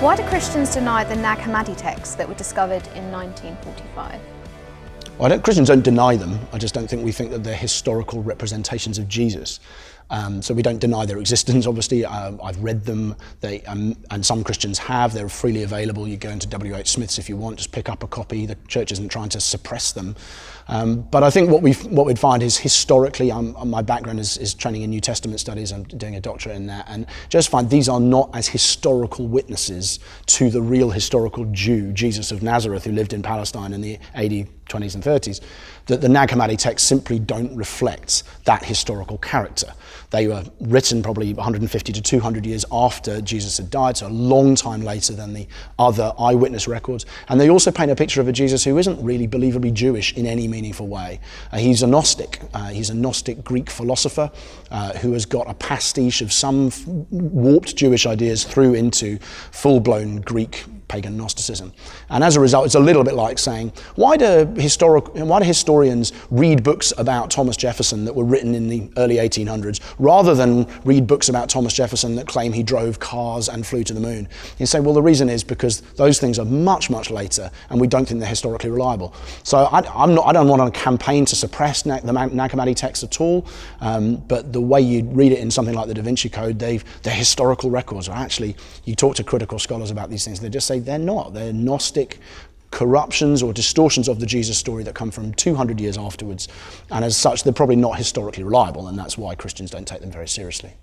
Why do Christians deny the Nag Hammadi texts that were discovered in 1945? Well, Christians don't deny them. I just don't think we think that they're historical representations of Jesus. So we don't deny their existence, obviously. I've read them, and some Christians have. They're freely available. You go into W.H. Smith's if you want, just pick up a copy. The church isn't trying to suppress them. But I think what we'd find is historically, my background is training in New Testament studies. I'm doing a doctorate in that, and just find these are not as historical witnesses to the real historical Jew, Jesus of Nazareth, who lived in Palestine in the AD 20s and 30s, that the Nag Hammadi texts simply don't reflect that historical character. They were written probably 150 to 200 years after Jesus had died, so a long time later than the other eyewitness records. And they also paint a picture of a Jesus who isn't really believably Jewish in any meaningful way. He's a Gnostic. He's a Gnostic Greek philosopher who has got a pastiche of some warped Jewish ideas through into full-blown Greek pagan Gnosticism. And as a result, it's a little bit like saying, why do historians read books about Thomas Jefferson that were written in the early 1800s rather than read books about Thomas Jefferson that claim he drove cars and flew to the moon? You say, well, the reason is because those things are much, much later and we don't think they're historically reliable. So I don't want to campaign to suppress the Nag Hammadi text at all, but the way you read it in something like the Da Vinci Code, they're historical records. Or actually, you talk to critical scholars about these things, they just say they're not. They're Gnostic corruptions or distortions of the Jesus story that come from 200 years afterwards, and as such they're probably not historically reliable, and that's why Christians don't take them very seriously.